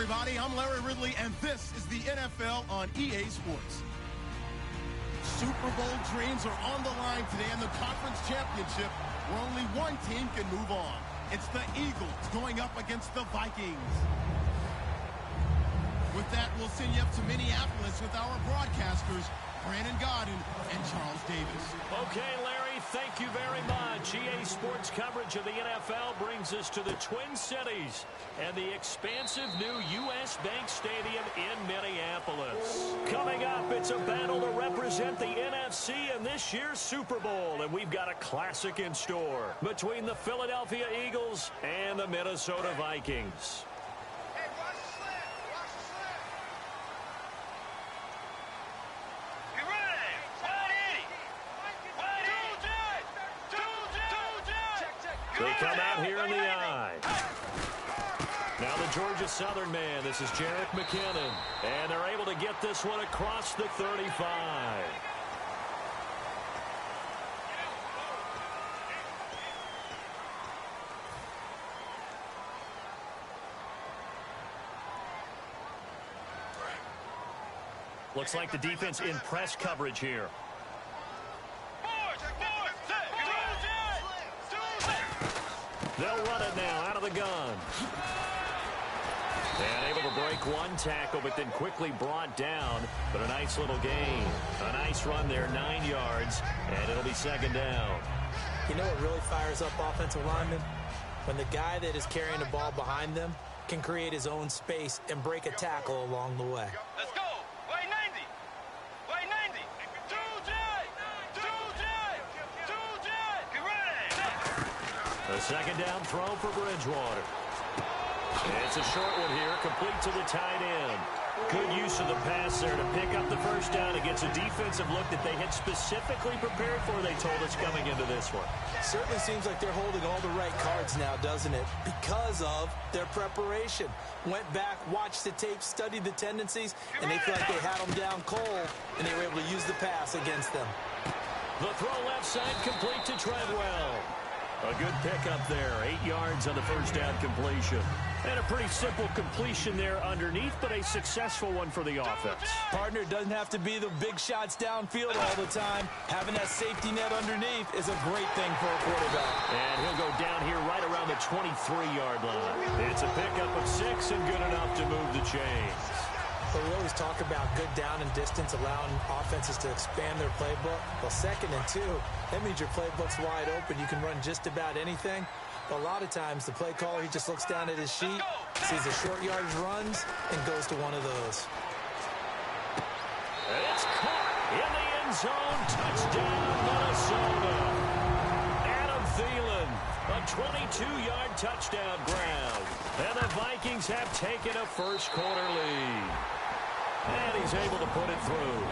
everybody. I'm Larry Ridley, and this is the NFL on EA Sports. Super Bowl dreams are on the line today in the conference championship, where only one team can move on. It's the Eagles going up against the Vikings. With that, we'll send you up to Minneapolis with our broadcasters, Brandon Godden and Charles Davis. Okay, Larry, thank you very much. EA Sports coverage of the NFL brings us to the Twin Cities and the expansive new U.S. Bank Stadium in Minneapolis. Coming up, it's a battle to represent the NFC in this year's Super Bowl, and we've got a classic in store between the Philadelphia Eagles and the Minnesota Vikings. They come out here in the I. Now the Georgia Southern man, this is Jerick McKinnon. And they're able to get this one across the 35. Looks like the defense in press coverage here. They'll run it now out of the gun. And able to break one tackle, but then quickly brought down. But a nice little gain. A nice run there, 9 yards. And it'll be second down. You know what really fires up offensive linemen? When the guy that is carrying the ball behind them can create his own space and break a tackle along the way. Let's go. Way 90. Way 90. A second down throw for Bridgewater. It's a short one here, complete to the tight end. Good use of the pass there to pick up the first down against a defensive look that they had specifically prepared for, they told us, coming into this one. Certainly seems like they're holding all the right cards now, doesn't it? Because of their preparation. Went back, watched the tape, studied the tendencies, and they feel like they had them down cold, and they were able to use the pass against them. The throw left side complete to Treadwell. A good pickup there, 8 yards on the first down completion. And a pretty simple completion there underneath, but a successful one for the offense. Partner, doesn't have to be the big shots downfield all the time. Having that safety net underneath is a great thing for a quarterback. And he'll go down here right around the 23-yard line. It's a pickup of 6 and good enough to move the chains. But we always talk about good down and distance, allowing offenses to expand their playbook. Well, 2nd and 2, that means your playbook's wide open. You can run just about anything. But a lot of times, the play caller, he just looks down at his sheet, sees the short yardage runs, and goes to one of those. And it's caught in the end zone. Touchdown, Minnesota. Adam Thielen, a 22-yard touchdown grab. And the Vikings have taken a first-quarter lead. And he's able to put it through.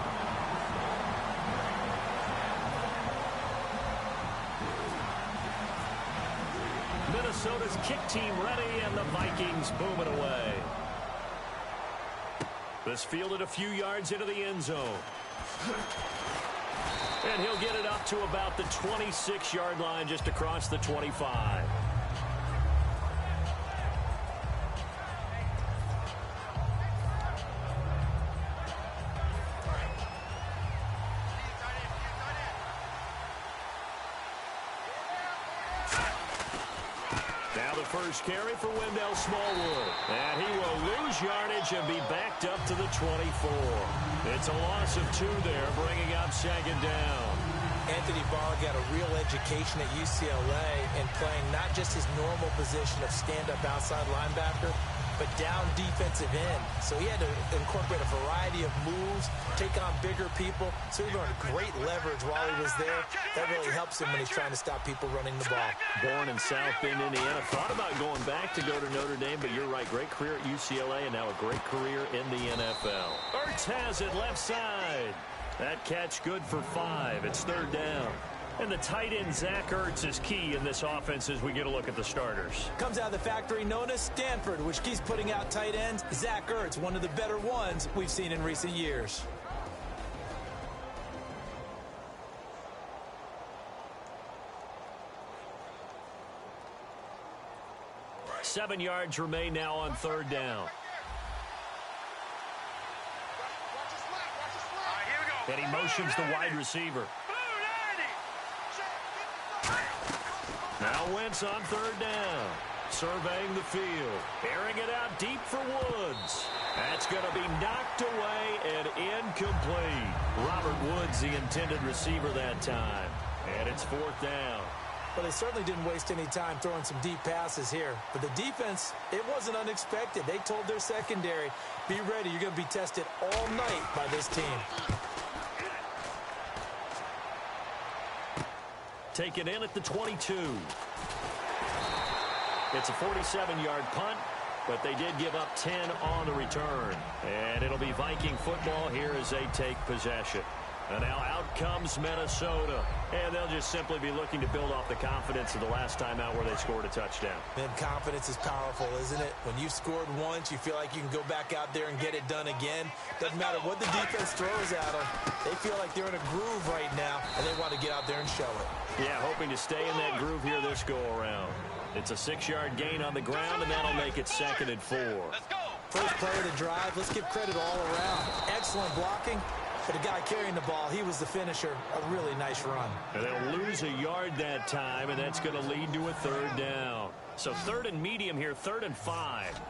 Minnesota's kick team ready, and the Vikings boom it away. This fielded a few yards into the end zone. And he'll get it up to about the 26-yard line, just across the 25. First carry for Wendell Smallwood. And he will lose yardage and be backed up to the 24. It's a loss of 2 there, bringing up second down. Anthony Barr got a real education at UCLA in playing not just his normal position of stand-up outside linebacker, but down defensive end. So he had to incorporate a variety of moves, take on bigger people. So he learned great leverage while he was there. That really helps him when he's trying to stop people running the ball. Born in South Bend, Indiana. Thought about going back to go to Notre Dame, but you're right. Great career at UCLA and now a great career in the NFL. Ertz has it left side. That catch good for 5. It's third down. And the tight end, Zach Ertz, is key in this offense as we get a look at the starters. Comes out of the factory known as Stanford, which keeps putting out tight ends. Zach Ertz, one of the better ones we've seen in recent years. Seven yards remain now on third down. And he motions the wide receiver. Now Wentz on third down. Surveying the field. Airing it out deep for Woods. That's going to be knocked away and incomplete. Robert Woods, the intended receiver that time. And it's fourth down. Well, they certainly didn't waste any time throwing some deep passes here. But the defense, it wasn't unexpected. They told their secondary, be ready. You're going to be tested all night by this team. Take it in at the 22. It's a 47-yard punt, but they did give up 10 on the return. And it'll be Viking football here as they take possession. And now out comes Minnesota. And they'll just simply be looking to build off the confidence of the last time out where they scored a touchdown. Man, confidence is powerful, isn't it? When you've scored once, you feel like you can go back out there and get it done again. Doesn't matter what the defense throws at them. They feel like they're in a groove right now, and they want to get out there and show it. Yeah, hoping to stay in that groove here this go-around. It's a 6-yard gain on the ground, and that'll make it 2nd and 4. Let's go. First play of the drive, let's give credit all around. Excellent blocking. For the guy carrying the ball, he was the finisher. A really nice run. And they'll lose a yard that time, and that's going to lead to a 3rd down. So 3rd and medium here, 3rd and 5.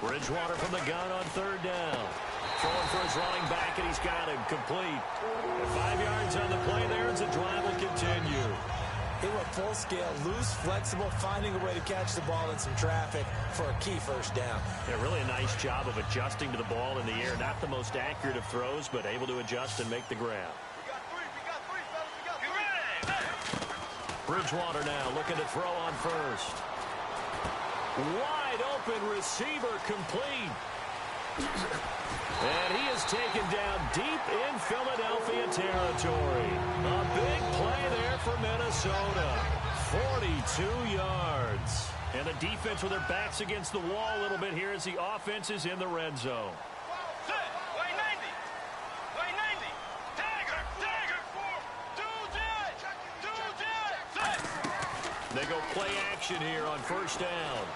Bridgewater from the gun on 3rd down. Throwing for his running back, and he's got him complete. And 5 yards on the play there as the drive will continue. They went full scale, loose, flexible, finding a way to catch the ball in some traffic for a key 1st down. Yeah, really a nice job of adjusting to the ball in the air. Not the most accurate of throws, but able to adjust and make the grab. We got three, fellas, we got three. Bridgewater now looking to throw on 1st. Wide open receiver complete. And he is taken down deep in Philadelphia territory. A big play there for Minnesota. 42 yards. And the defense with their backs against the wall a little bit here as the offense is in the red zone. Sit. Way 90. Way 90. Dagger. Do jet. Sit. They go play action here on 1st down.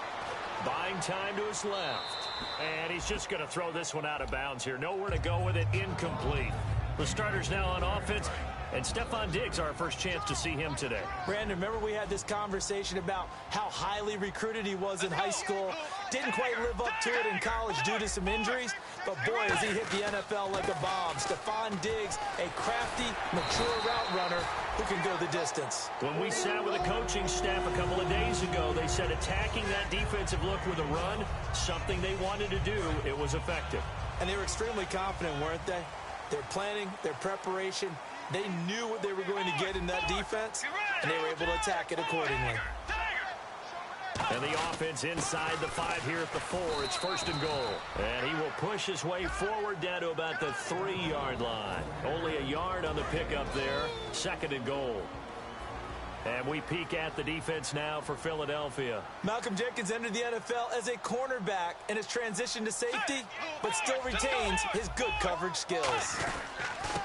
Buying time to his left. And he's just going to throw this one out of bounds here. Nowhere to go with it. Incomplete. The starters now on offense. And Stephon Diggs, our first chance to see him today. Brandon, remember we had this conversation about how highly recruited he was in high school. Didn't quite live up to it in college due to some injuries. But boy, has he hit the NFL like a bomb. Stephon Diggs, a crafty, mature route runner who can go the distance. When we sat with the coaching staff a couple of days ago, they said attacking that defensive look with a run, something they wanted to do, it was effective. And they were extremely confident, weren't they? Their planning, their preparation, they knew what they were going to get in that defense, and they were able to attack it accordingly. And the offense inside the 5 here at the 4. It's 1st and goal. And he will push his way forward down to about the 3-yard line. Only a yard on the pickup there. 2nd and goal. And we peek at the defense now for Philadelphia. Malcolm Jenkins entered the NFL as a cornerback and has transitioned to safety, but still retains his good coverage skills.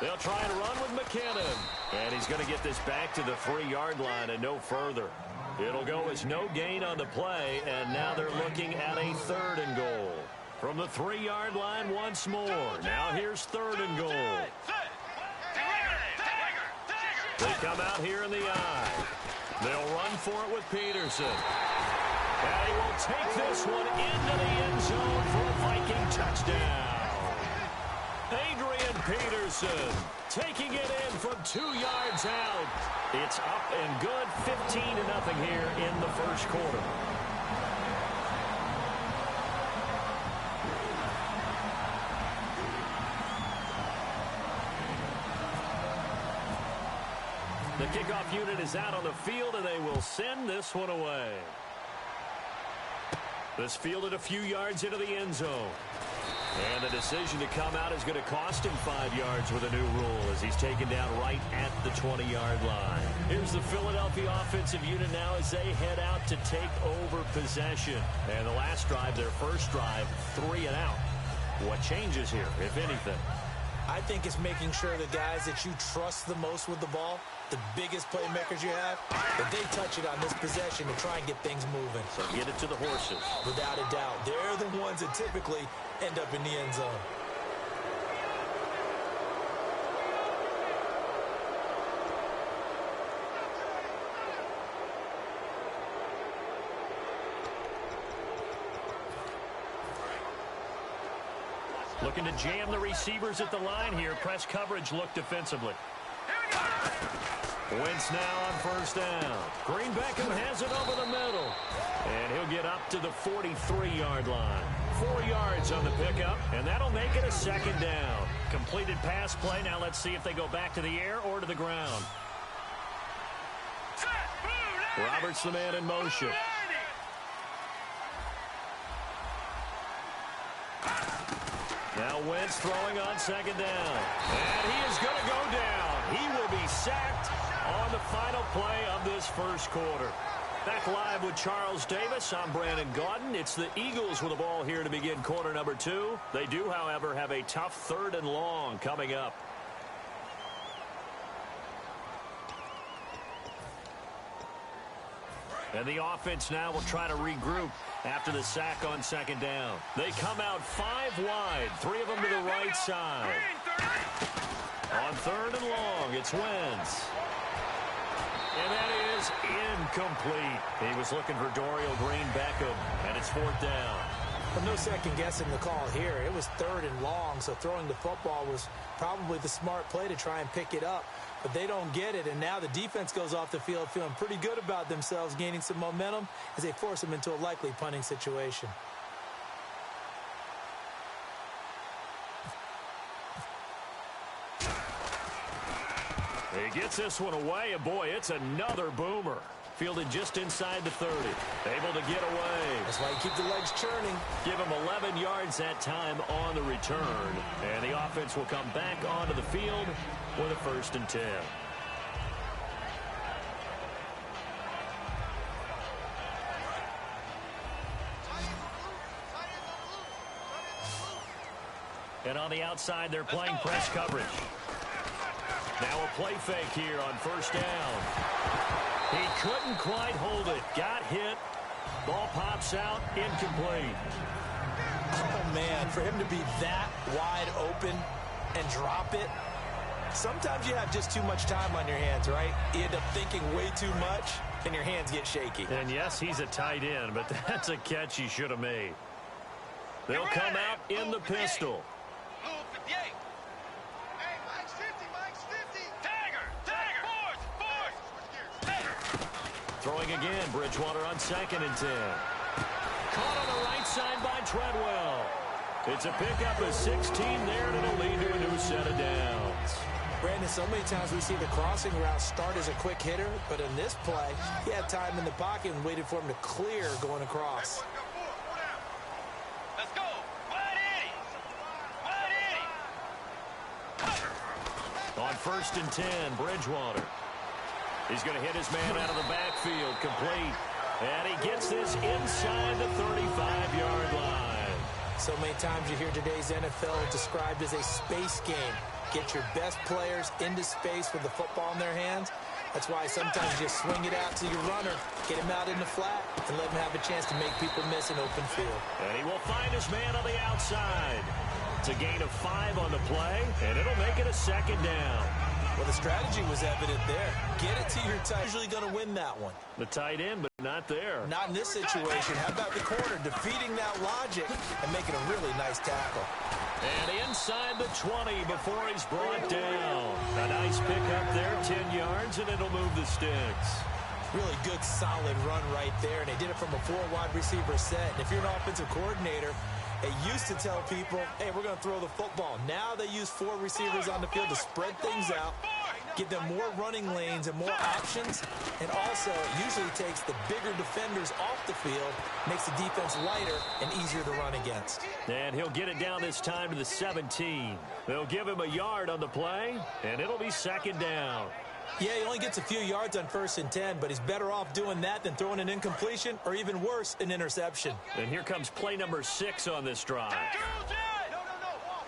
They'll try and run with McKinnon. And he's going to get this back to the 3-yard line and no further. It'll go as no gain on the play, and now they're looking at a 3rd and goal. From the 3-yard line once more. Now here's 3rd and goal. They come out here in the eye. They'll run for it with Peterson. And he will take this one into the end zone for a Viking touchdown. Adrian Peterson taking it in from 2 yards out. It's up and good, 15-0 here in the 1st quarter. The kickoff unit is out on the field, and they will send this one away. This fielded a few yards into the end zone. And the decision to come out is going to cost him 5 yards with a new rule as he's taken down right at the 20-yard line. Here's the Philadelphia offensive unit now as they head out to take over possession. And the last drive, their first drive, 3 and out. What changes here, if anything? I think it's making sure the guys that you trust the most with the ball, the biggest playmakers you have, that they touch it on this possession to try and get things moving. So get it to the horses. Without a doubt. They're the ones that typically end up in the end zone. Looking to jam the receivers at the line here. Press coverage look defensively. Wentz now on first down. Green Beckham has it over the middle. And he'll get up to the 43-yard line. 4 yards on the pickup, and that'll make it a second down. Completed pass play. Now let's see if they go back to the air or to the ground. Roberts the man in motion. Now Wentz throwing on second down. And he is going to go down. He will be sacked on the final play of this first quarter. Back live with Charles Davis. I'm Brandon Gaudin. It's the Eagles with the ball here to begin quarter number 2. They do, however, have a tough 3rd and long coming up. And the offense now will try to regroup after the sack on second down. They come out 5 wide, 3 of them to the right side. On 3rd and long, it's Wentz. And that is incomplete. He was looking for Dorial Green Beckham, and it's 4th down. But no second guessing the call here. It was 3rd and long, so throwing the football was probably the smart play to try and pick it up. But they don't get it, and now the defense goes off the field feeling pretty good about themselves, gaining some momentum as they force them into a likely punting situation. He gets this one away, and boy, it's another boomer. Fielded just inside the 30. Able to get away. That's why you keep the legs churning. Give him 11 yards that time on the return. And the offense will come back onto the field with a 1st and 10. And on the outside, they're playing press coverage. Now a play fake here on first down. He couldn't quite hold it. Got hit. Ball pops out. Incomplete. Oh, man, for him to be that wide open and drop it. Sometimes you have just too much time on your hands, right? You end up thinking way too much, and your hands get shaky. And, yes, he's a tight end, but that's a catch he should have made. They'll come out in the pistol. Throwing again, Bridgewater on 2nd and 10. Caught on the right side by Treadwell. It's a pickup of 16 there, and it'll lead to a new set of downs. Brandon, so many times we see the crossing route start as a quick hitter, but in this play, he had time in the pocket and waited for him to clear going across. Let's go. On 1st and 10, Bridgewater. He's going to hit his man out of the backfield, complete. And he gets this inside the 35-yard line. So many times you hear today's NFL described as a space game. Get your best players into space with the football in their hands. That's why sometimes you just swing it out to your runner, get him out in the flat, and let him have a chance to make people miss an open field. And he will find his man on the outside. It's a gain of 5 on the play, and it'll make it a 2nd down. Well, the strategy was evident there. Get it to your tight. Usually going to win that one. The tight end, but not there. Not in this situation. How about the corner defeating that logic and making a really nice tackle? And inside the 20 before he's brought down. A nice pickup there, 10 yards, and it'll move the sticks. Really good, solid run right there, and they did it from a 4-wide receiver set. And if you're an offensive coordinator, they used to tell people, hey, we're going to throw the football. Now they use 4 receivers on the field to spread things out, give them more running lanes and more options. And also, it usually takes the bigger defenders off the field, makes the defense lighter and easier to run against. And he'll get it down this time to the 17. They'll give him a yard on the play, and it'll be 2nd down. Yeah, he only gets a few yards on 1st and 10, but he's better off doing that than throwing an incompletion or even worse, an interception. And here comes play number 6 on this drive.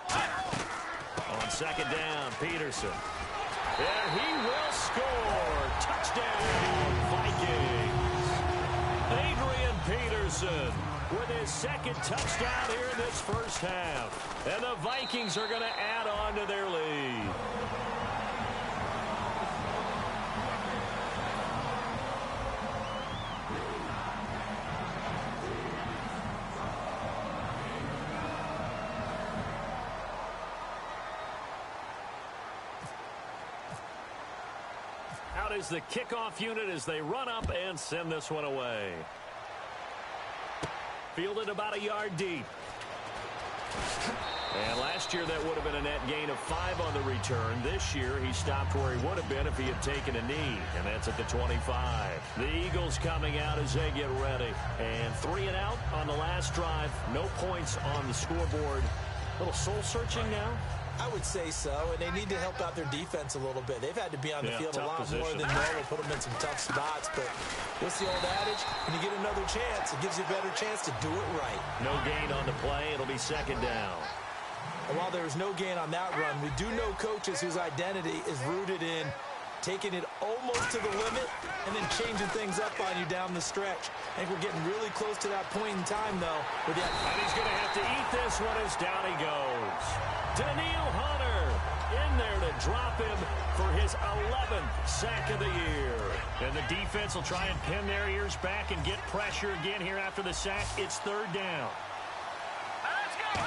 On second down, Peterson. And he will score. Touchdown, Vikings. Adrian Peterson with his second touchdown here in this first half. And the Vikings are going to add on to their lead. Out is the kickoff unit as they run up and send this one away. Fielded about a yard deep. And last year that would have been a net gain of 5 on the return. This year he stopped where he would have been if he had taken a knee, and that's at the 25. The Eagles coming out as they get ready. And 3 and out on the last drive. No points on the scoreboard. A little soul-searching now. I would say so, and they need to help out their defense a little bit. They've had to be on the field a lot more than normal, put them in some tough spots. But what's the old adage? When you get another chance, it gives you a better chance to do it right. No gain on the play. It'll be second down. And while there was no gain on that run, we do know coaches whose identity is rooted in taking it almost to the limit and then changing things up on you down the stretch. I think we're getting really close to that point in time, though. And he's going to have to eat this one as down he goes. Daniil Hunter in there to drop him for his 11th sack of the year. And the defense will try and pin their ears back and get pressure again here after the sack. It's third down. Let's go!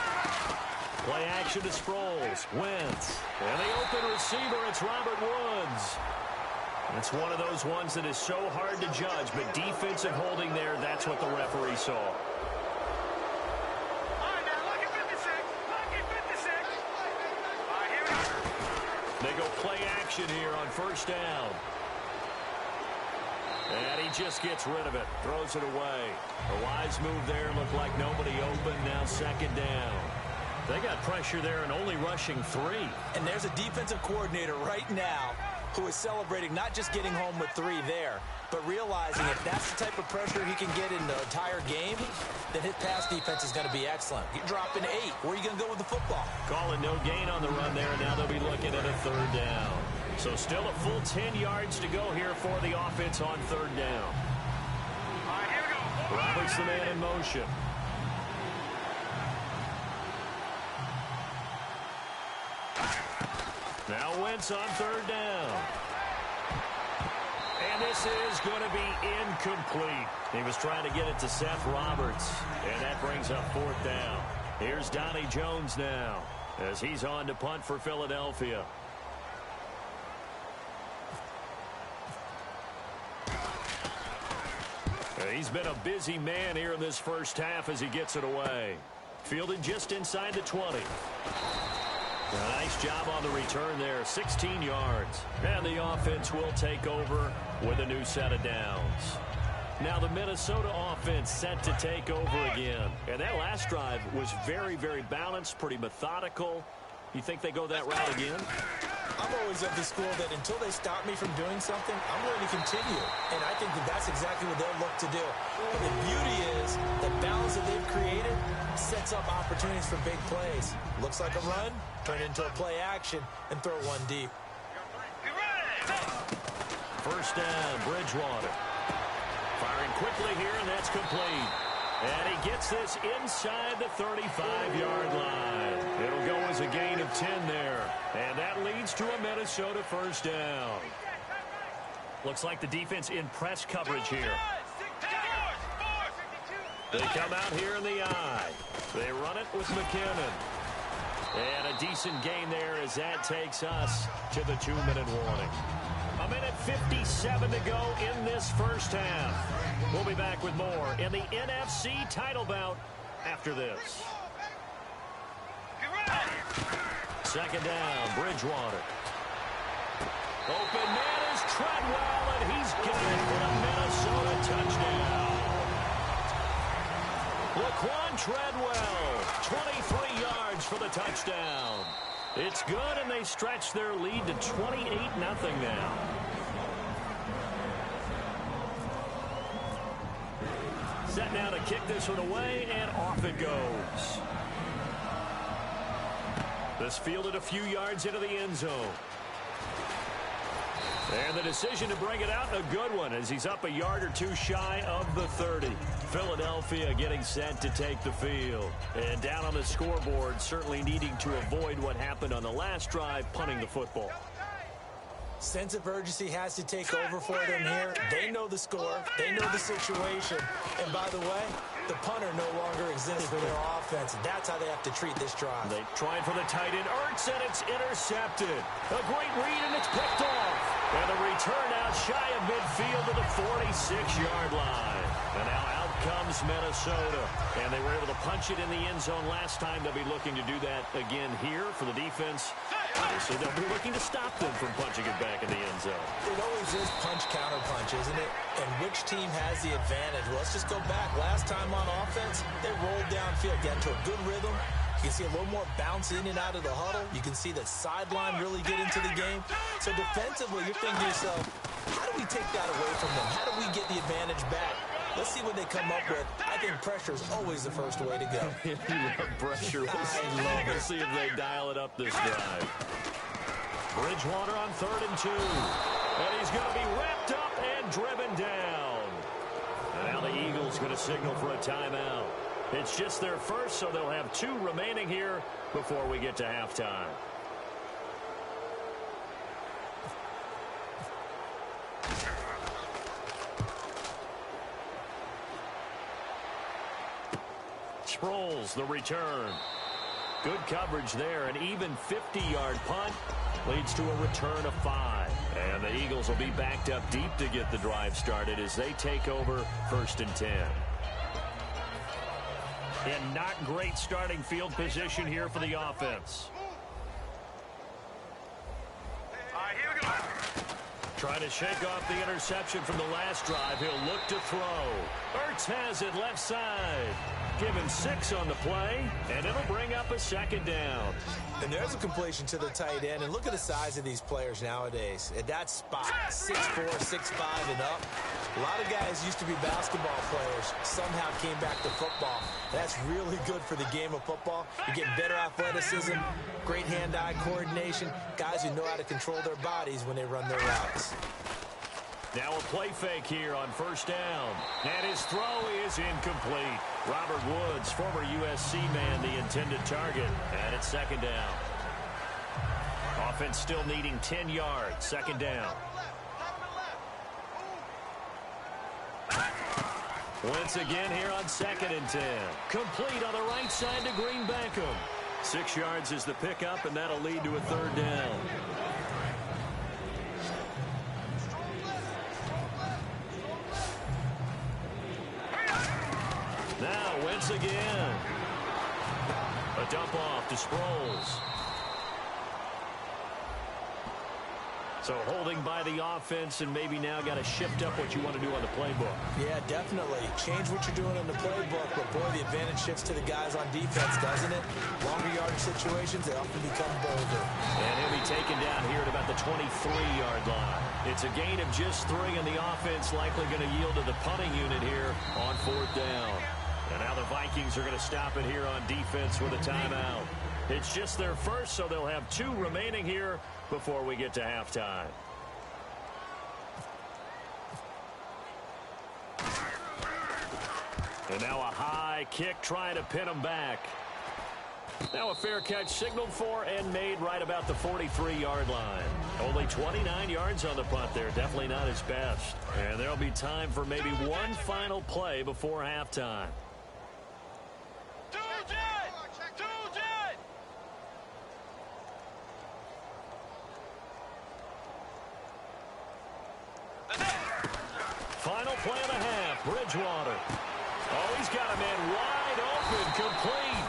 Play action to Sproles. Wentz. And the open receiver, it's Robert Woods. It's one of those ones that is so hard to judge, but defensive holding there, that's what the referee saw. They go play action here on first down. And he just gets rid of it. Throws it away. A wise move there. Looked like nobody open. Now second down. They got pressure there and only rushing 3. And there's a defensive coordinator right now who is celebrating not just getting home with 3 there, but realizing if that's the type of pressure he can get in the entire game, then his pass defense is going to be excellent. You're dropping 8. Where are you going to go with the football? Calling no gain on the run there, and now they'll be looking at a third down. So still a full 10 yards to go here for the offense on third down. All right, here we go. Roberts the man in motion. Now Wentz on third down. And this is going to be incomplete. He was trying to get it to Seth Roberts, and that brings up fourth down. Here's Donnie Jones now as he's on to punt for Philadelphia. He's been a busy man here in this first half as he gets it away. Fielded just inside the 20. A nice job on the return there, 16 yards. And the offense will take over with a new set of downs. Now the Minnesota offense set to take over again. And that last drive was very, very balanced, pretty methodical. You think they go that route again? I'm always of the school that until they stop me from doing something, I'm going to continue. And I think that that's exactly what they'll look to do. But the beauty is the balance that they've created sets up opportunities for big plays. Looks like a run, turn into a play action, and throw one deep. First down, Bridgewater. Firing quickly here, and that's complete. And he gets this inside the 35-yard line. It'll go as a gain of 10 there. And that leads to a Minnesota first down. Looks like the defense in press coverage here. They come out here in the eye. They run it with McKinnon. And a decent gain there as that takes us to the 2-minute warning. A minute 57 to go in this first half. We'll be back with more in the NFC title bout after this. Second down, Bridgewater. Open man is Treadwell, and he's got it for a Minnesota touchdown. Laquan Treadwell, 23 yards for the touchdown. It's good, and they stretch their lead to 28-0 now. Set now to kick this one away, and off it goes. This fielded a few yards into the end zone. And the decision to bring it out, a good one, as he's up a yard or two shy of the 30. Philadelphia getting set to take the field. And down on the scoreboard, certainly needing to avoid what happened on the last drive, punting the football. Sense of urgency has to take over for them here. They know the score. They know the situation. And by the way, the punter no longer exists for their offense. That's how they have to treat this drive. They tried for the tight end, Ertz, and it's intercepted. A great read, and it's picked off. And the return out shy of midfield to the 46-yard line. And now out comes Minnesota. And they were able to punch it in the end zone last time. They'll be looking to do that again here for the defense. Obviously, they'll be looking to stop them from punching it back in the end zone. It always is punch-counter-punch, isn't it? And which team has the advantage? Well, let's just go back. Last time on offense, they rolled downfield, got into a good rhythm. You can see a little more bounce in and out of the huddle. You can see that sideline really get into the game. So defensively, you're thinking to yourself, how do we take that away from them? How do we get the advantage back? Let's see what they come up with. I think pressure is always the first way to go. You love pressure. We'll see if they dial it up this drive. Bridgewater on 3rd and 2. And he's going to be wrapped up and driven down. And now the Eagles going to signal for a timeout. It's just their first, so they'll have 2 remaining here before we get to halftime. Sproles, the return. Good coverage there. An even 50-yard punt leads to a return of 5. And the Eagles will be backed up deep to get the drive started as they take over 1st and 10. And not great starting field position here for the offense. All right, here we go. Trying to shake off the interception from the last drive. He'll look to throw. Ertz has it left side. Give him 6 on the play, and it'll bring up a 2nd down. And there's a completion to the tight end. And look at the size of these players nowadays. At that spot, 6'4", 6'5", and up. A lot of guys used to be basketball players, somehow came back to football. That's really good for the game of football. You're getting better athleticism, great hand-eye coordination, guys who know how to control their bodies when they run their routes. Now a play fake here on 1st down. And his throw is incomplete. Robert Woods, former USC man, the intended target. And it's 2nd down. Offense still needing 10 yards. 2nd down. Once again here on 2nd and 10. Complete on the right side to Green Beckham. 6 yards is the pickup, and that'll lead to a 3rd down. Now, Wentz again. A dump off to Sproles. So holding by the offense, and maybe now got to shift up what you want to do on the playbook. Yeah, definitely. Change what you're doing on the playbook, but boy, the advantage shifts to the guys on defense, doesn't it? Longer yardage situations, they often become bolder. And he'll be taken down here at about the 23-yard line. It's a gain of just 3, and the offense likely going to yield to the punting unit here on 4th down. And now the Vikings are going to stop it here on defense with a timeout. It's just their first, so they'll have 2 remaining here before we get to halftime. And now a high kick trying to pin them back. Now a fair catch signaled for and made right about the 43-yard line. Only 29 yards on the punt there. Definitely not his best. And there'll be time for maybe one final play before halftime. Final play of the half. Bridgewater. Oh, he's got a man wide open, complete.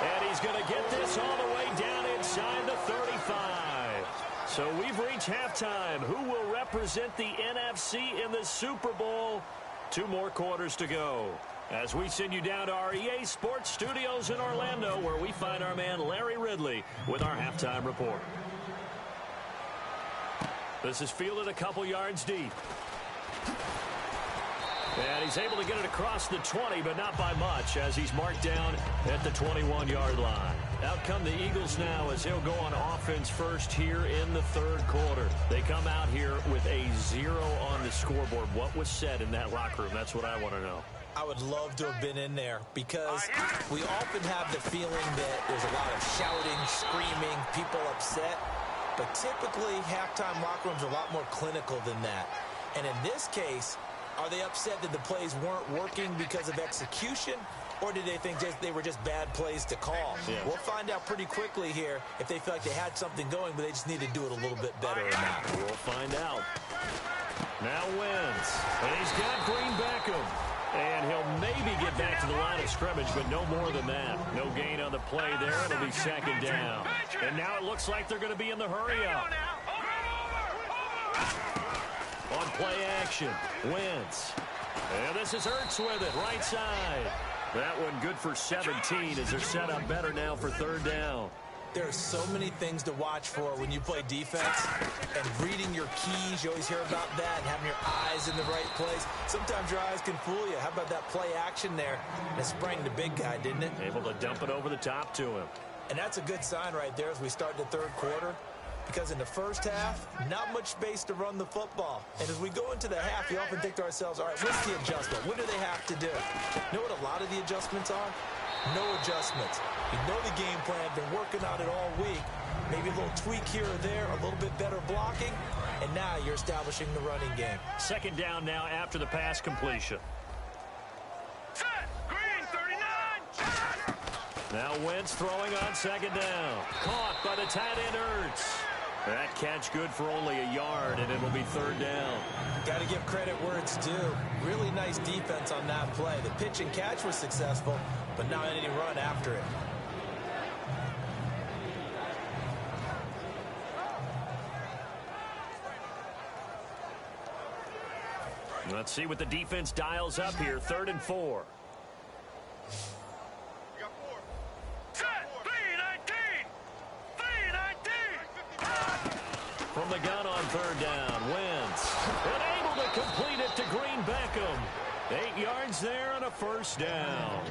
And he's going to get this all the way down inside the 35. So we've reached halftime. Who will represent the NFC in the Super Bowl? 2 more quarters to go. As we send you down to our EA Sports Studios in Orlando, where we find our man Larry Ridley with our halftime report. This is fielded a couple yards deep. And he's able to get it across the 20, but not by much, as he's marked down at the 21-yard line. Out come the Eagles now as he'll go on offense first here in the third quarter. They come out here with a 0 on the scoreboard. What was said in that locker room? That's what I want to know. I would love to have been in there because we often have the feeling that there's a lot of shouting, screaming, people upset. But typically, halftime locker rooms are a lot more clinical than that. And in this case, are they upset that the plays weren't working because of execution? Or did they think they were just bad plays to call? Yeah. We'll find out pretty quickly here if they feel like they had something going, but they just need to do it a little bit better or not. We'll find out. Now Wentz. And he's got Green Beckham. And he'll maybe get back to the line of scrimmage, but no more than that. No gain on the play there. It'll be second down. And now it looks like they're going to be in the hurry-up. On play action, Wentz. And this is Ertz with it, right side. That one good for 17 as they're set up better now for third down. There are so many things to watch for when you play defense, and reading your keys, you always hear about that, and having your eyes in the right place. Sometimes your eyes can fool you. How about that play action there? It sprang the big guy, didn't it? Able to dump it over the top to him. And that's a good sign right there as we start the third quarter, because in the first half, not much space to run the football. And as we go into the half, we often think to ourselves, all right, what's the adjustment? What do they have to do? You know what a lot of the adjustments are? No adjustments. You know the game plan, been working on it all week. Maybe a little tweak here or there, a little bit better blocking, and now you're establishing the running game. Second down now after the pass completion. Set! Green 39! Now Wentz throwing on second down. Caught by the tight end Ertz. That catch good for only a yard, and it'll be third down. Got to give credit where it's due. Really nice defense on that play. The pitch and catch was successful, but not any run after it. Let's see what the defense dials up here. 3rd and 4. From the gun on third down, Wentz. Unable to complete it to Green Beckham. 8 yards there and a first down.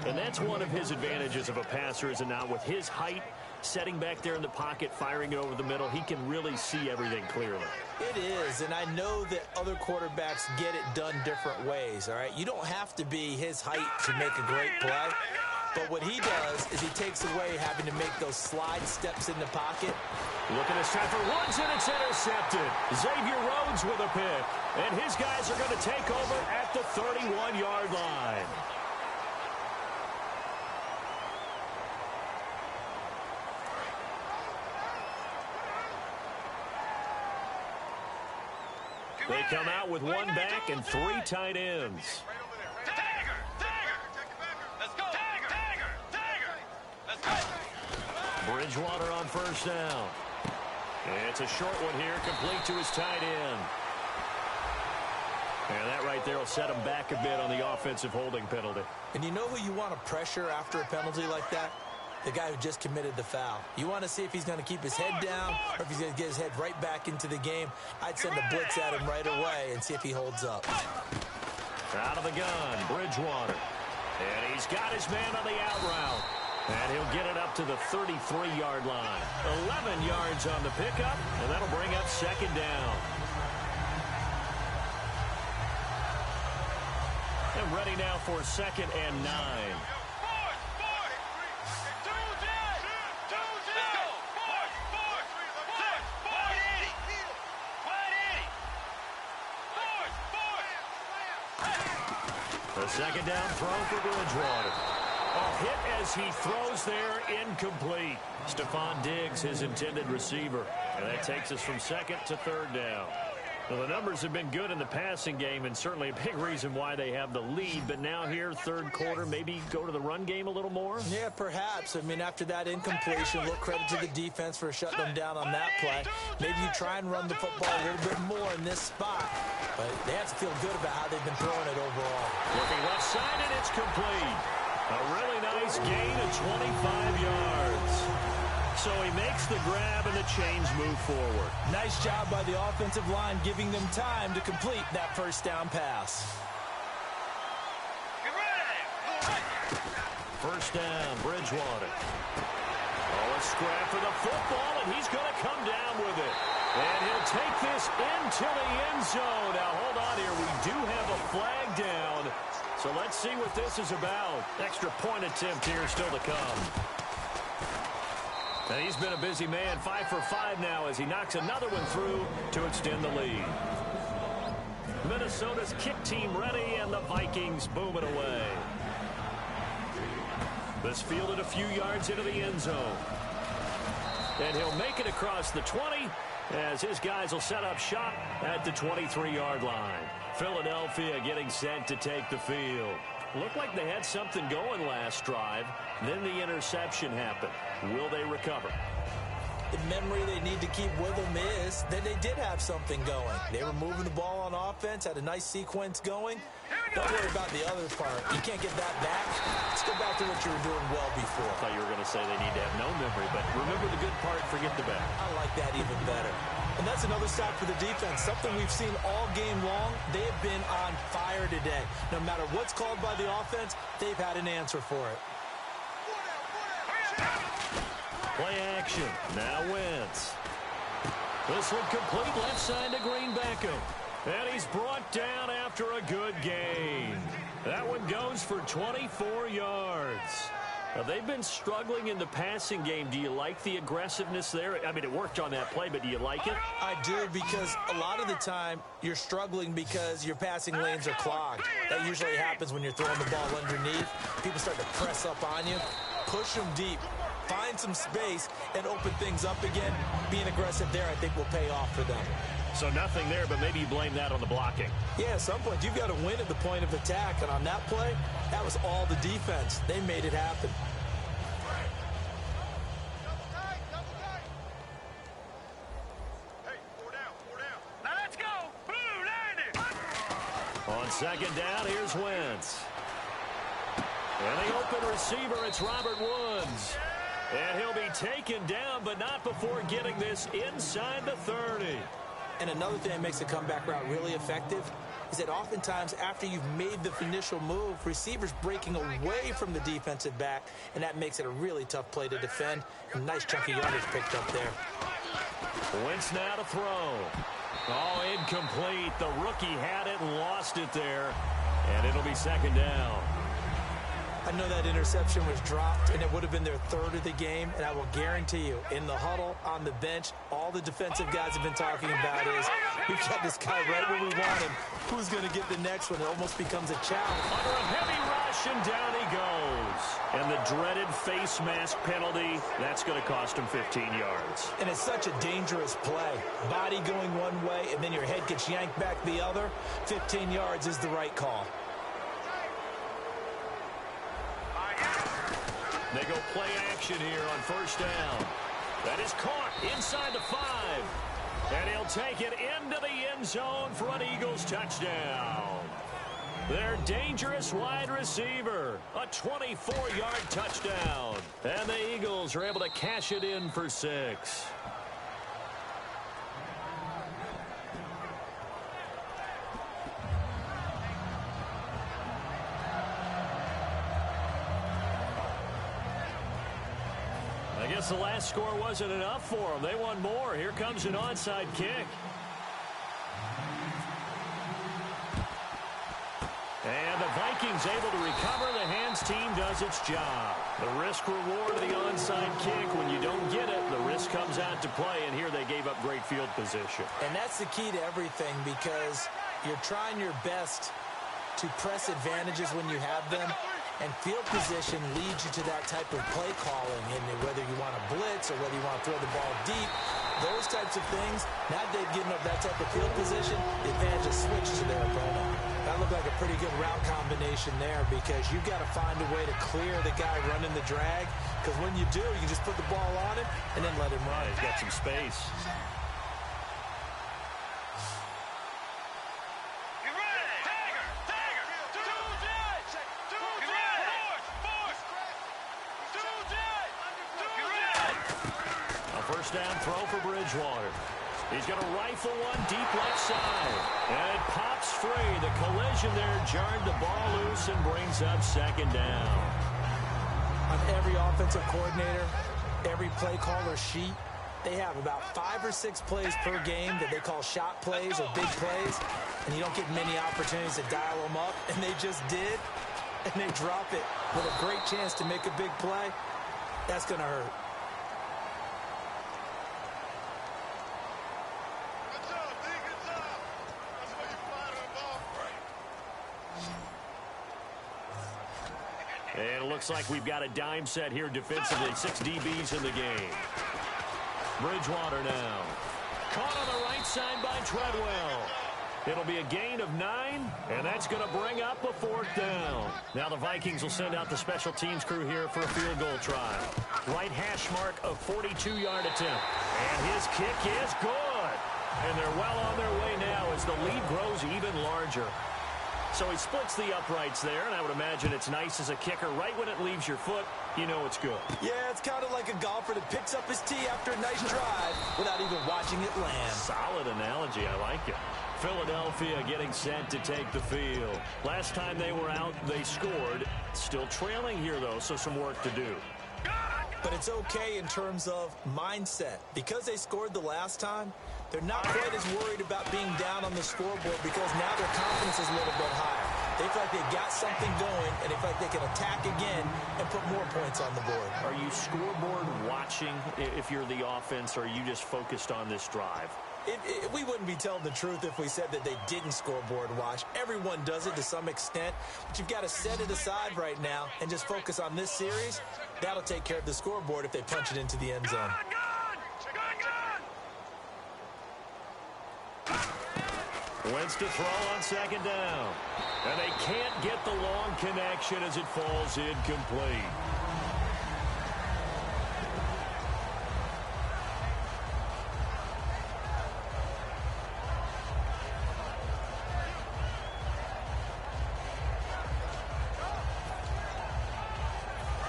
And that's one of his advantages of a passer, is it not? With his height, setting back there in the pocket, firing it over the middle, he can really see everything clearly. It is, and I know that other quarterbacks get it done different ways, all right? You don't have to be his height to make a great play. But what he does is he takes away having to make those slide steps in the pocket. Looking at Stafford Woods, and it's intercepted. Xavier Rhodes with a pick. And his guys are going to take over at the 31-yard line. They come out with 1 back and 3 tight ends. Bridgewater on first down. It's a short one here, complete to his tight end. And that right there will set him back a bit on the offensive holding penalty. And you know who you want to pressure after a penalty like that? The guy who just committed the foul. You want to see if he's going to keep his head down or if he's going to get his head right back into the game. I'd send a blitz at him right away and see if he holds up. Out of the gun, Bridgewater. And he's got his man on the out route. And he'll get it up to the 33-yard line. 11 yards on the pickup, and that'll bring up second down. And ready now for 2nd and 9. The second down throw for Bridgewater. A hit as he throws there, incomplete. Stephon Diggs, his intended receiver. And that takes us from 2nd to 3rd down. Well, the numbers have been good in the passing game, and certainly a big reason why they have the lead. But now here, third quarter, maybe go to the run game a little more? Yeah, perhaps. I mean, after that incompletion, a little credit to the defense for shutting them down on that play. Maybe you try and run the football a little bit more in this spot. But they have to feel good about how they've been throwing it overall. Looking left side, and it's complete. A really nice gain of 25 yards. So he makes the grab, and the chains move forward. Nice job by the offensive line, giving them time to complete that first down pass. First down, Bridgewater. scrap for the football, and he's going to come down with it. And he'll take this into the end zone. Now, hold on here. We do have a flag down. So let's see what this is about. Extra point attempt here still to come. And he's been a busy man. 5 for 5 now as he knocks another one through to extend the lead. Minnesota's kick team ready, and the Vikings boom it away. This fielded a few yards into the end zone. And he'll make it across the 20 as his guys will set up shop at the 23-yard line. Philadelphia getting set to take the field. Looked like they had something going last drive. Then the interception happened. Will they recover? The memory they need to keep with them is that they did have something going. They were moving the ball on offense, had a nice sequence going. Don't worry about the other part. You can't get that back. Let's go back to what you were doing well before. I thought you were going to say they need to have no memory, but remember the good part, forget the bad. I like that even better. And that's another stop for the defense. Something we've seen all game long. They have been on fire today. No matter what's called by the offense, they've had an answer for it. Play action. Now Wentz. This one complete left side to Green Beckham. And he's brought down after a good gain. That one goes for 24 yards. Now, they've been struggling in the passing game. Do you like the aggressiveness there? I mean, it worked on that play, but do you like it? I do, because a lot of the time you're struggling because your passing lanes are clogged. That usually happens when you're throwing the ball underneath. People start to press up on you. Push them deep. Find some space and open things up again. Being aggressive there, I think, will pay off for them. So nothing there, but maybe you blame that on the blocking. Yeah, at some point, you've got to win at the point of attack. And on that play, that was all the defense. They made it happen. Hey, 4 down. Now let's go. Blue, landed. On second down, here's Wentz. And the open receiver, it's Robert Woods. And he'll be taken down, but not before getting this inside the 30. And another thing that makes the comeback route really effective is that oftentimes after you've made the initial move, receivers breaking away from the defensive back, and that makes it a really tough play to defend. A nice chunk of yardage picked up there. Wentz now to throw. Oh, incomplete. The rookie had it and lost it there. And it'll be second down. I know that interception was dropped, and it would have been their third of the game, and I will guarantee you, in the huddle, on the bench, all the defensive guys have been talking about is, we've got this guy right where we want him. Who's going to get the next one? It almost becomes a challenge. Under a heavy rush, and down he goes. And the dreaded face mask penalty, that's going to cost him 15 yards. And it's such a dangerous play. Body going one way, and then your head gets yanked back the other. 15 yards is the right call. They go play action here on first down. That is caught inside the 5. And he'll take it into the end zone for an Eagles touchdown. Their dangerous wide receiver. A 24-yard touchdown. And the Eagles are able to cash it in for 6. I guess the last score wasn't enough for them. They won more. Here comes an onside kick. And the Vikings able to recover. The hands team does its job. The risk reward of the onside kick. When you don't get it, the risk comes out to play. And here they gave up great field position. And that's the key to everything, because you're trying your best to press advantages when you have them. And field position leads you to that type of play calling, and whether you want to blitz or whether you want to throw the ball deep, those types of things. Now they've given up that type of field position, the advantage is switched to their opponent. That looked like a pretty good route combination there, because you've got to find a way to clear the guy running the drag, because when you do, you can just put the ball on him and then let him run. He's got some space. First down throw for Bridgewater. He's going to rifle one deep left side. And it pops free. The collision there jarred the ball loose and brings up second down. On every offensive coordinator, every play caller sheet, they have about 5 or 6 plays per game that they call shot plays or big plays, and you don't get many opportunities to dial them up, and they just did, and they drop it with a great chance to make a big play. That's going to hurt. And it looks like we've got a dime set here defensively. 6 DBs in the game. Bridgewater now. Caught on the right side by Treadwell. It'll be a gain of 9, and that's going to bring up a 4th down. Now the Vikings will send out the special teams crew here for a field goal try. Right hash mark of 42-yard attempt. And his kick is good. And they're well on their way now as the lead grows even larger. So he splits the uprights there, and I would imagine it's nice as a kicker. Right when it leaves your foot, you know it's good. Yeah, it's kind of like a golfer that picks up his tee after a nice drive without even watching it land. Solid analogy. I like it. Philadelphia getting set to take the field. Last time they were out, they scored. Still trailing here, though, so some work to do. But it's okay in terms of mindset. Because they scored the last time, they're not quite as worried about being down on the scoreboard because now their confidence is a little bit higher. They feel like they've got something going, and they feel like they can attack again and put more points on the board. Are you scoreboard watching if you're the offense, or are you just focused on this drive? We wouldn't be telling the truth if we said that they didn't scoreboard watch. Everyone does it to some extent, but you've got to set it aside right now and just focus on this series. That'll take care of the scoreboard if they punch it into the end zone. Wentz to throw on 2nd down. And they can't get the long connection as it falls incomplete.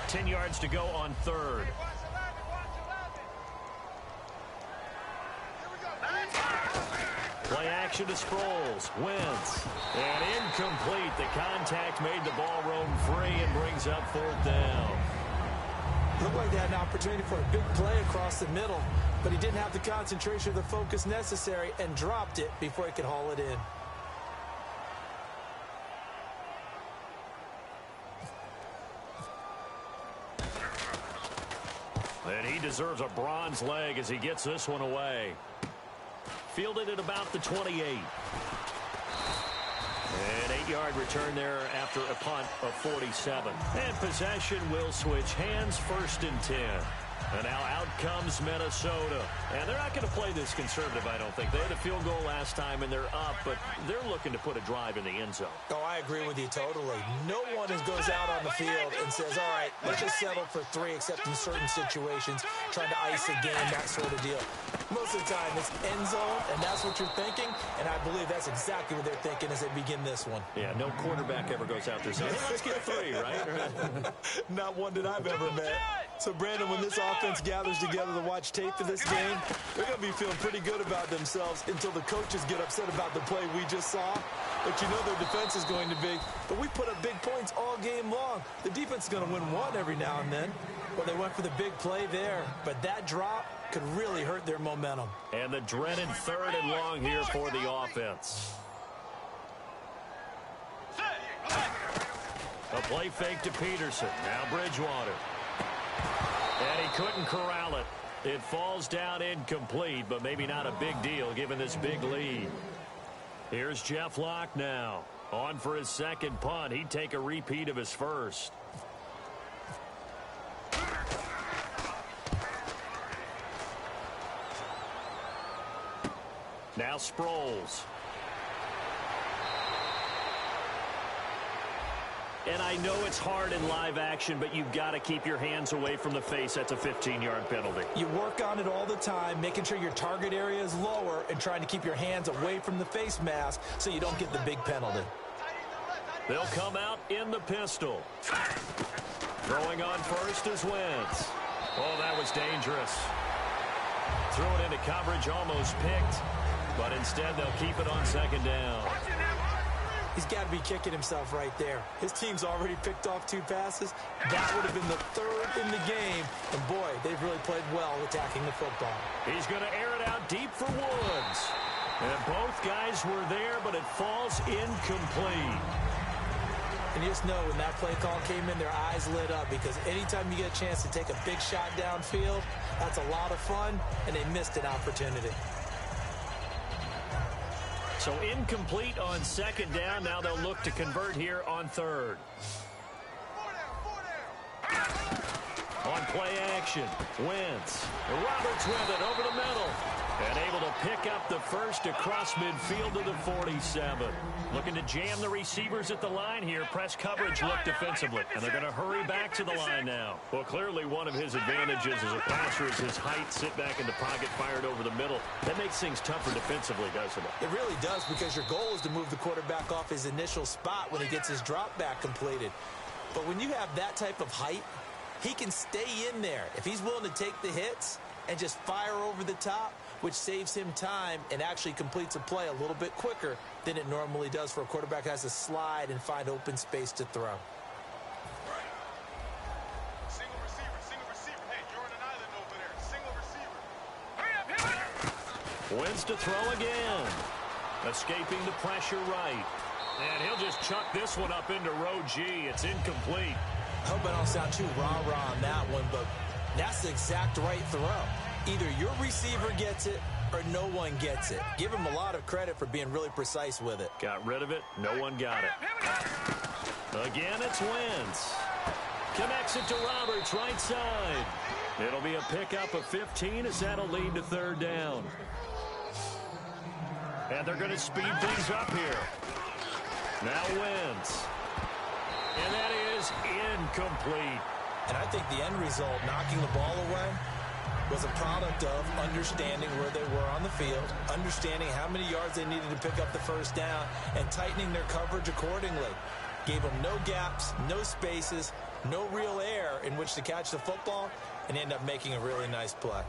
Ten yards to go on 3rd. Play action to Sproles. Wentz. And incomplete. The contact made the ball roam free and brings up 4th down. Looked like they had an opportunity for a big play across the middle, but he didn't have the concentration or the focus necessary and dropped it before he could haul it in. And he deserves a bronze leg as he gets this one away. Fielded at about the 28. An 8-yard return there after a punt of 47. And possession will switch hands, 1st and 10. And now out comes Minnesota. And they're not going to play this conservative, I don't think. They had a field goal last time, and they're up, but they're looking to put a drive in the end zone. Oh, I agree with you totally. No one goes out on the field and says, all right, let's just settle for 3, except in certain situations, trying to ice a game, that sort of deal. Most of the time, it's end zone, and that's what you're thinking, and I believe that's exactly what they're thinking as they begin this one. Yeah, no quarterback ever goes out there saying, hey, let's get 3, right? Not one that I've ever met. So, Brandon, when this offense gathers together to watch tape for this game, they're going to be feeling pretty good about themselves until the coaches get upset about the play we just saw. But you know their defense is going to be. But we put up big points all game long. The defense is going to win one every now and then. Well, they went for the big play there. But that drop could really hurt their momentum. And the dreaded 3rd and long here for the offense. A play fake to Peterson. Now Bridgewater. And he couldn't corral it. It falls down incomplete, but maybe not a big deal given this big lead. Here's Jeff Locke now. On for his 2nd punt. He'd take a repeat of his 1st. Now Sproles. And I know it's hard in live action, but you've got to keep your hands away from the face. That's a 15-yard penalty. You work on it all the time, making sure your target area is lower and trying to keep your hands away from the face mask so you don't get the big penalty. They'll come out in the pistol. Throwing on 1st is Wentz. Oh, that was dangerous. Threw it into coverage, almost picked. But instead, they'll keep it on 2nd down. He's got to be kicking himself right there. His team's already picked off 2 passes. That would have been the 3rd in the game. And, boy, they've really played well attacking the football. He's going to air it out deep for Woods. And both guys were there, but it falls incomplete. And you just know when that play call came in, their eyes lit up, because anytime you get a chance to take a big shot downfield, that's a lot of fun, and they missed an opportunity. So incomplete on 2nd down. Now they'll look to convert here on 3rd. On play action, Wentz. Roberts with it over the middle. And able to pick up the first across midfield to the 47. Looking to jam the receivers at the line here. Press coverage look defensively. And they're going to hurry back to the line now. Well, clearly one of his advantages as a passer is his height. Sit back in the pocket, fired over the middle. That makes things tougher defensively, doesn't it? It really does, because your goal is to move the quarterback off his initial spot when he gets his drop back completed. But when you have that type of height, he can stay in there if he's willing to take the hits and just fire over the top, which saves him time and actually completes a play a little bit quicker than it normally does for a quarterback who has to slide and find open space to throw. Single receiver. Hey, you're on an island over there. Single receiver. Hurry up. Wins to throw again. Escaping the pressure right. And he'll just chuck this one up into row G. It's incomplete. I hope I don't sound too rah-rah on that one, but that's the exact right throw. Either your receiver gets it or no one gets it. Give him a lot of credit for being really precise with it. Got rid of it. No one got it. Again, it's Wentz. Connects it to Roberts, right side. It'll be a pickup of 15 as that'll lead to 3rd down. And they're going to speed things up here. Now Wentz. And that is incomplete. And I think the end result, knocking the ball away, was a product of understanding where they were on the field, understanding how many yards they needed to pick up the 1st down, and tightening their coverage accordingly. Gave them no gaps, no spaces, no real air in which to catch the football, and end up making a really nice play.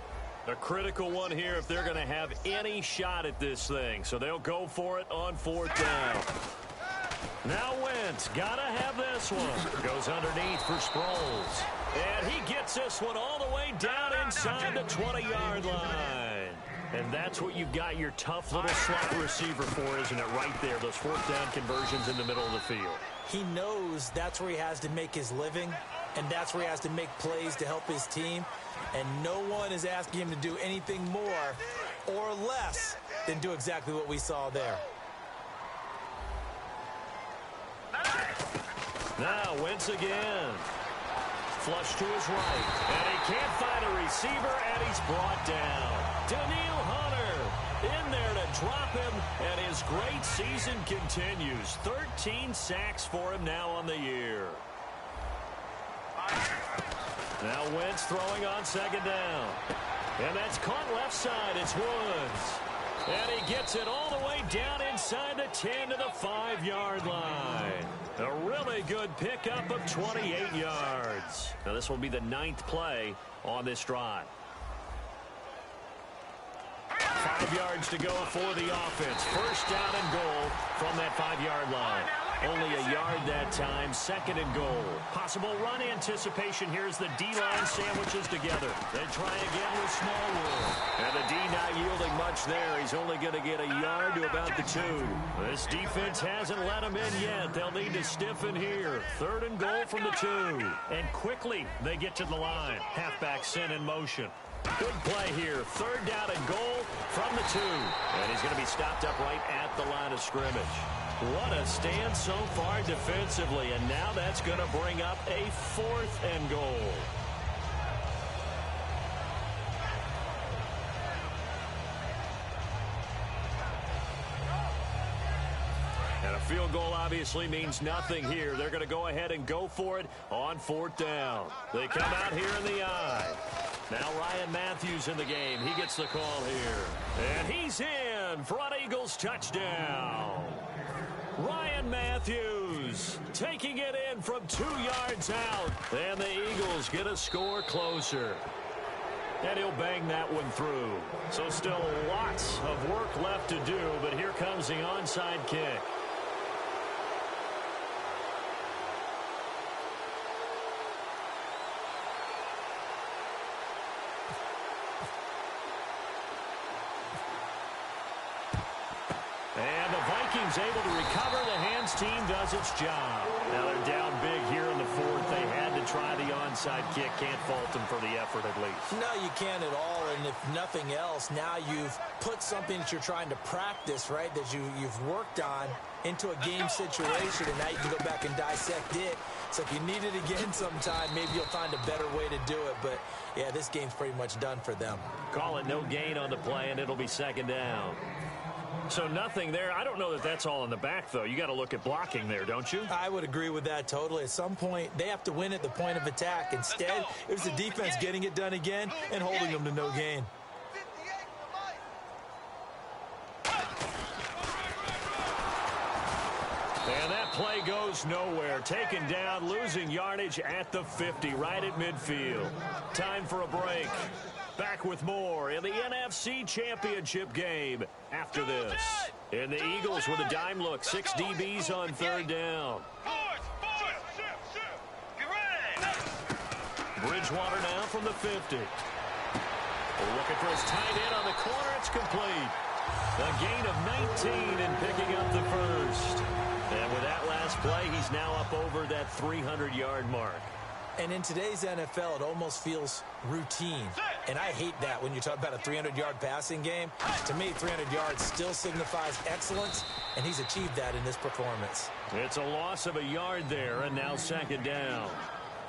A critical one here if they're going to have any shot at this thing. So they'll go for it on 4th down. Now Wentz, gotta have this one. Goes underneath for Sproles. And he gets this one all the way down inside the 20-yard line. And that's what you've got your tough little slot receiver for, isn't it? Right there, those 4th down conversions in the middle of the field. He knows that's where he has to make his living, and that's where he has to make plays to help his team. And no one is asking him to do anything more or less than do exactly what we saw there. Now Wentz again. Flush to his right. And he can't find a receiver, and he's brought down. Daniil Hunter in there to drop him, and his great season continues. 13 sacks for him now on the year. Now Wentz throwing on 2nd down. And that's caught left side. It's Woods. And he gets it all the way down inside the 10 to the 5-yard line. A really good pickup of 28 yards. Now this will be the 9th play on this drive. 5 yards to go for the offense. 1st down and goal from that 5-yard line. Only a yard that time. 2nd and goal. Possible run anticipation here as the D-line sandwiches together. They try again with Smallwood. And the D not yielding much there. He's only going to get a yard to about the 2. This defense hasn't let him in yet. They'll need to stiffen here. 3rd and goal from the 2. And quickly they get to the line. Halfback sent in motion. Big play here. 3rd down and goal from the 2. And he's going to be stopped up right at the line of scrimmage. What a stand so far defensively, and now that's going to bring up a 4th and goal. And a field goal obviously means nothing here. They're going to go ahead and go for it on 4th down. They come out here in the eye. Now Ryan Matthews in the game. He gets the call here. And he's in for an Eagles touchdown. Ryan Matthews taking it in from 2 yards out. And the Eagles get a score closer. And he'll bang that one through. So still lots of work left to do, but here comes the onside kick. is able to recover. The hands team does its job. Now they're down big here in the fourth. They had to try the onside kick. Can't fault them for the effort at least. No, you can't at all. And if nothing else, now you've put something that you're trying to practice, right, that you've worked on into a game situation, and now you can go back and dissect it. So if you need it again sometime, maybe you'll find a better way to do it. But, yeah, this game's pretty much done for them. Call it no gain on the play, and it'll be second down. So nothing there. I don't know that that's all in the back, though. You got to look at blocking there, don't you? I would agree with that totally. At some point, they have to win at the point of attack. Instead, it was the defense getting it done again and holding them to no gain. And that play goes nowhere. Taken down, losing yardage at the 50, right at midfield. Time for a break. Back with more in the NFC Championship game after this. And the Eagles with a dime look. 6 DBs on third down. Bridgewater now from the 50. Looking for his tight end on the corner. It's complete. A gain of 19 and picking up the first. And with that last play, he's now up over that 300-yard mark. And in today's NFL, it almost feels routine. And I hate that when you talk about a 300-yard passing game. To me, 300 yards still signifies excellence, and he's achieved that in this performance. It's a loss of a yard there, and now second down.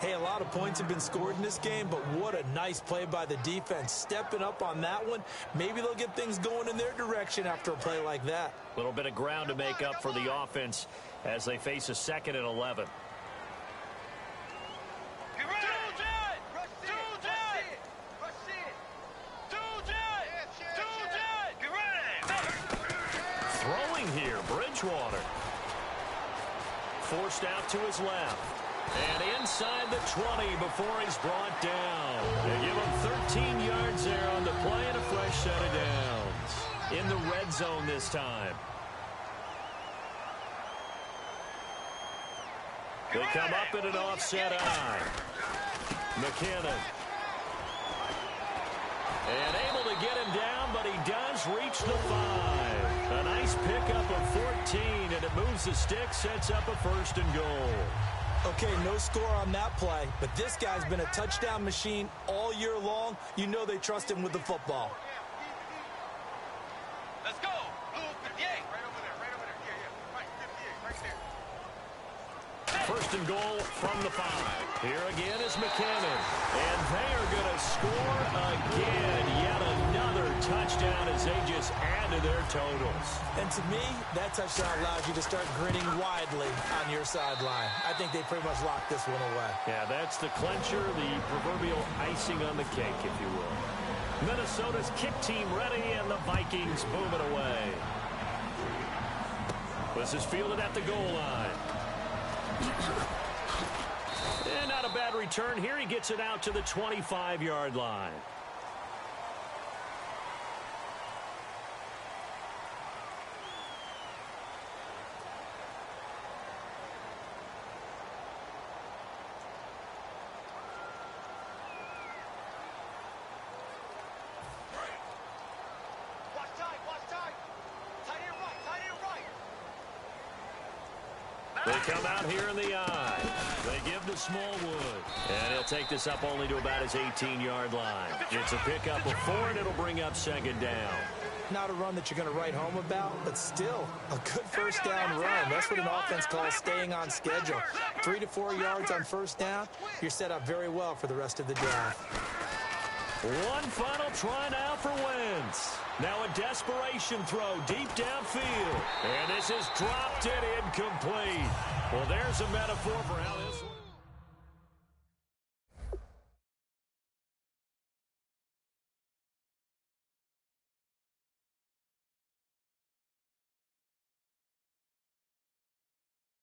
Hey, a lot of points have been scored in this game, but what a nice play by the defense. Stepping up on that one, maybe they'll get things going in their direction after a play like that. A little bit of ground to make up for the offense as they face a 2nd and 11. Throwing here, Bridgewater. Forced out to his left. And inside the 20 before he's brought down. They give him 13 yards there on the play and a fresh set of downs. In the red zone this time. They come up in an offset eye. McKinnon. And able to get him down, but he does reach the 5. A nice pickup of 14, and it moves the stick, sets up a 1st and goal. Okay, no score on that play, but this guy's been a touchdown machine all year long. You know they trust him with the football. Let's go. Blue 58. Right over there. Right over there. Yeah. Right, 58. Right there. 1st and goal from the 5. Here again is McKinnon. And they are going to score again. Yet another touchdown as they just add to their totals. And to me, that touchdown allows you to start grinning widely on your sideline. I think they pretty much locked this one away. Yeah, that's the clincher, the proverbial icing on the cake, if you will. Minnesota's kick team ready, and the Vikings boom it away. This is fielded at the goal line. And not a bad return here. He gets it out to the 25-yard line. They come out here in the eye. They give to Smallwood. And he'll take this up only to about his 18-yard line. It's a pickup of 4, and it'll bring up second down. Not a run that you're going to write home about, but still a good first down run. That's what an offense calls staying on schedule. 3 to 4 yards on first down. You're set up very well for the rest of the drive. One final try now for Wentz. Now a desperation throw deep downfield. And this is dropped it incomplete. Well, there's a metaphor for how this one...